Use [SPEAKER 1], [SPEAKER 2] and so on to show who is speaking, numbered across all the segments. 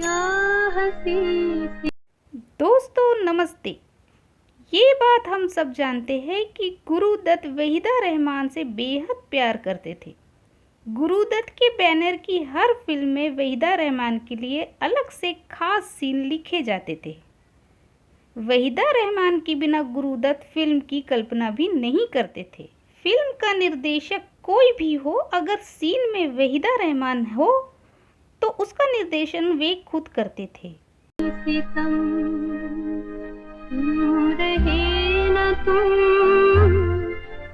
[SPEAKER 1] क्या हंसी सी।
[SPEAKER 2] दोस्तों नमस्ते। ये बात हम सब जानते हैं कि गुरुदत्त वहीदा रहमान से बेहद प्यार करते थे। गुरुदत्त के बैनर की हर फिल्म में वहीदा रहमान के लिए अलग से खास सीन लिखे जाते थे। वहीदा रहमान के बिना गुरुदत्त फिल्म की कल्पना भी नहीं करते थे। फिल्म का निर्देशक कोई भी हो, अगर सीन में वहीदा रहमान हो तो उसका निर्देशन वे खुद करते थे।
[SPEAKER 1] सितम रहे न तुम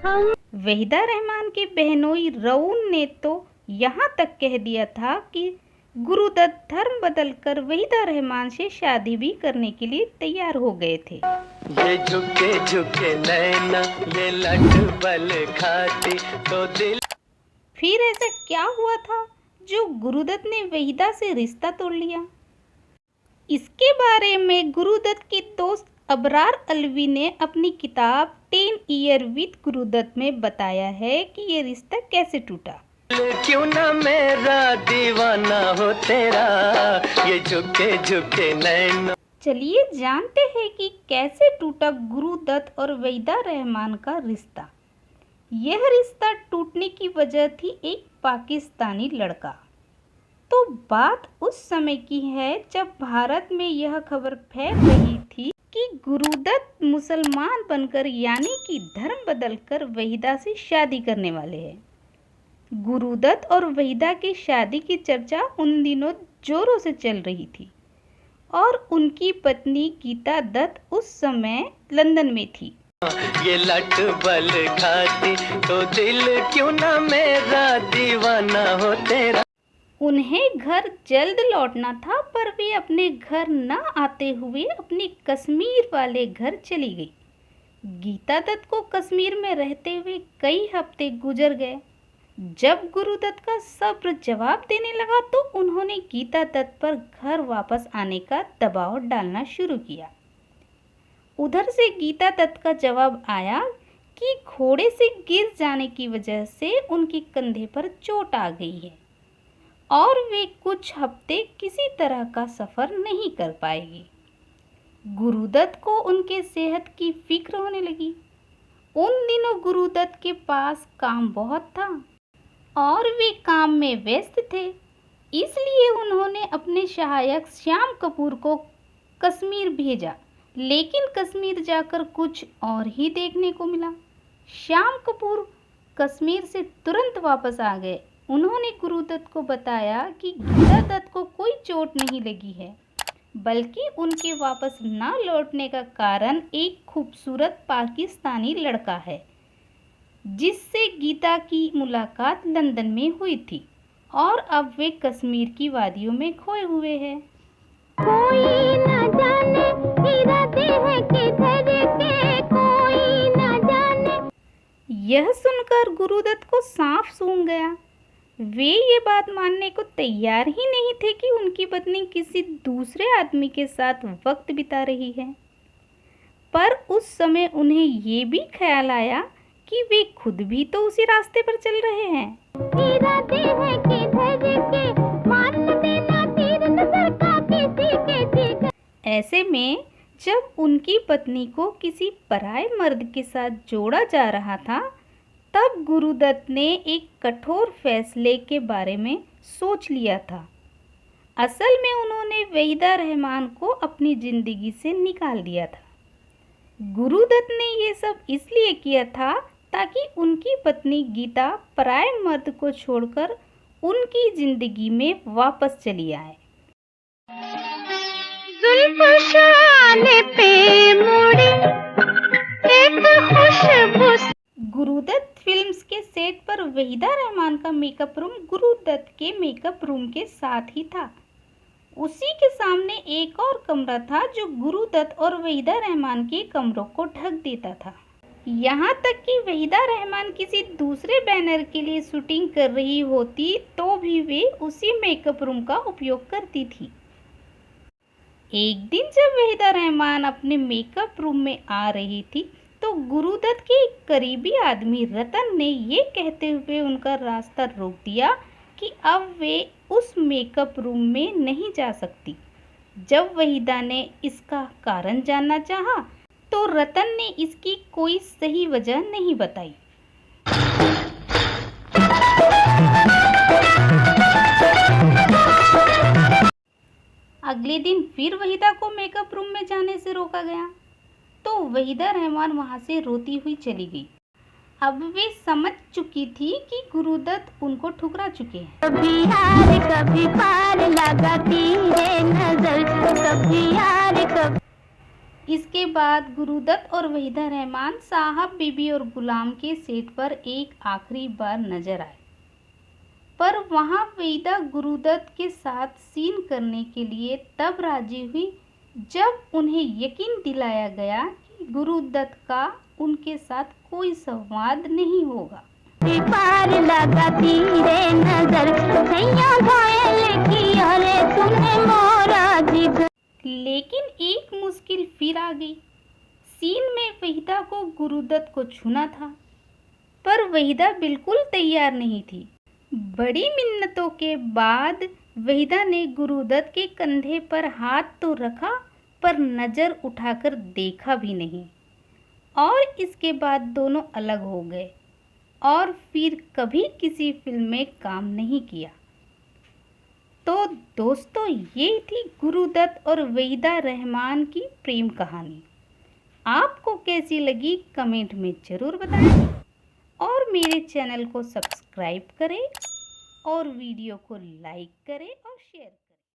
[SPEAKER 1] हम।
[SPEAKER 2] वहीदा रहमान के बहनोई रऊन ने तो यहाँ तक कह दिया था कि गुरुदत्त धर्म बदलकर वहीदा रहमान से शादी भी करने के लिए तैयार हो गए थे।
[SPEAKER 3] ये झुके झुके नैना, ये लट बल खाती तो दिल।
[SPEAKER 2] फिर ऐसा क्या हुआ था जो गुरुदत्त ने वहीदा से रिश्ता तोड़ लिया? इसके बारे में गुरुदत्त के दोस्त अबरार अलवी ने अपनी किताब 10 ईयर विद गुरुदत्त में बताया है कि ये रिश्ता कैसे टूटा।
[SPEAKER 3] क्यों ना मेरा दीवाना हो तेरा, ये झुके झुके नैना।
[SPEAKER 2] चलिए जानते हैं कि कैसे टूटा गुरुदत्त और वहीदा रहमान का रिश्ता। यह रिश्ता टूटने की वजह थी एक पाकिस्तानी लड़का। तो बात उस समय की है जब भारत में यह खबर फैल रही थी कि गुरुदत्त मुसलमान बनकर यानी कि धर्म बदलकर वहीदा से शादी करने वाले हैं। गुरुदत्त और वहीदा की शादी की चर्चा उन दिनों जोरों से चल रही थी और उनकी पत्नी गीता दत्त उस समय लंदन में थी।
[SPEAKER 3] ये लट बल खाती तो दिल क्यों ना मेरा दीवाना हो तेरा।
[SPEAKER 2] उन्हें घर जल्द लौटना था, पर वे अपने घर न आते हुए अपने कश्मीर वाले घर चली गई। गीता दत्त को कश्मीर में रहते हुए कई हफ्ते गुजर गए। जब गुरुदत्त का सब्र जवाब देने लगा तो उन्होंने गीता दत्त पर घर वापस आने का दबाव डालना शुरू किया। उधर से गीता दत्त का जवाब आया कि घोड़े से गिर जाने की वजह से उनके कंधे पर चोट आ गई है और वे कुछ हफ्ते किसी तरह का सफ़र नहीं कर पाएगी। गुरुदत्त को उनके सेहत की फिक्र होने लगी। उन दिनों गुरुदत्त के पास काम बहुत था और वे काम में व्यस्त थे, इसलिए उन्होंने अपने सहायक श्याम कपूर को कश्मीर भेजा। लेकिन कश्मीर जाकर कुछ और ही देखने को मिला। श्याम कपूर कश्मीर से तुरंत वापस आ गए। उन्होंने गुरुदत्त को बताया कि गीता दत्त को कोई चोट नहीं लगी है, बल्कि उनके वापस न लौटने का कारण एक खूबसूरत पाकिस्तानी लड़का है जिससे गीता की मुलाकात लंदन में हुई थी और अब वे कश्मीर की वादियों में खोए हुए हैं।
[SPEAKER 1] कोई न जाने इरादे हैं किधर के, कोई न जाने।
[SPEAKER 2] यह सुनकर गुरुदत्त को साफ सूंघ गया। वे ये बात मानने को तैयार ही नहीं थे कि उनकी पत्नी किसी दूसरे आदमी के साथ वक्त बिता रही है। पर उस समय उन्हें ये भी ख्याल आया कि वे खुद भी तो उसी रास्ते पर चल रहे हैं।
[SPEAKER 1] इरादे हैं किधर के, मान देना तीर नजर का किसी के जिगर।
[SPEAKER 2] ऐसे में जब उनकी पत्नी को किसी पराये मर्द के साथ जोड़ा जा रहा था, तब गुरुदत्त ने एक कठोर फैसले के बारे में सोच लिया था। असल में उन्होंने वहीदा रहमान को अपनी ज़िंदगी से निकाल दिया था। गुरुदत्त ने ये सब इसलिए किया था ताकि उनकी पत्नी गीता पराये मर्द को छोड़कर उनकी ज़िंदगी में वापस चली आए।
[SPEAKER 1] जुल्फ़ शाने पे मुड़ी एक खुशबू।
[SPEAKER 2] गुरुदत्त फिल्म्स के सेट पर वहीदा रहमान का मेकअप रूम गुरुदत्त के मेकअप रूम के साथ ही था। उसी के सामने एक और कमरा था जो गुरुदत्त और वहीदा रहमान के कमरों को ढक देता था। यहाँ तक कि वहीदा रहमान किसी दूसरे बैनर के लिए शूटिंग कर रही होती तो भी वे उसी मेकअप रूम का उपयोग करती थी। एक दिन जब वहीदा रहमान अपने मेकअप रूम में आ रही थी तो गुरुदत्त के एक करीबी आदमी रतन ने ये कहते हुए उनका रास्ता रोक दिया कि अब वे उस मेकअप रूम में नहीं जा सकती। जब वहीदा ने इसका कारण जानना चाहा तो रतन ने इसकी कोई सही वजह नहीं बताई। अगले दिन फिर वहीदा को मेकअप रूम में जाने से रोका गया तो वहीदा रहमान वहां से रोती हुई चली गई। अब वे समझ चुकी थी कि गुरुदत्त उनको ठुकरा चुके हैं।
[SPEAKER 1] कभी हार कभी पार लगाती है नजर, कभी हार कभी।
[SPEAKER 2] इसके बाद गुरुदत्त और वहीदा रहमान साहब बीबी और गुलाम के सेट पर एक आखिरी बार नजर आए, पर वहां वहीदा गुरुदत्त के साथ सीन करने के लिए तब राजी हुई जब उन्हें यकीन दिलाया गया कि गुरुदत्त का उनके साथ कोई संवाद नहीं होगा।
[SPEAKER 1] पार लगाती है नजर, सैया घायल की अरे तूने मोरा जिगर।
[SPEAKER 2] लेकिन एक मुश्किल फिर आ गई। सीन में वहीदा को गुरुदत्त को छूना था, पर वहीदा बिल्कुल तैयार नहीं थी। बड़ी मिन्नतों के बाद वहीदा ने गुरुदत्त के कंधे पर हाथ तो रखा, पर नज़र उठाकर देखा भी नहीं, और इसके बाद दोनों अलग हो गए और फिर कभी किसी फिल्म में काम नहीं किया। तो दोस्तों, ये थी गुरुदत्त और वहीदा रहमान की प्रेम कहानी। आपको कैसी लगी कमेंट में ज़रूर बताएं और मेरे चैनल को सब्सक्राइब करें और वीडियो को लाइक करें और शेयर करें।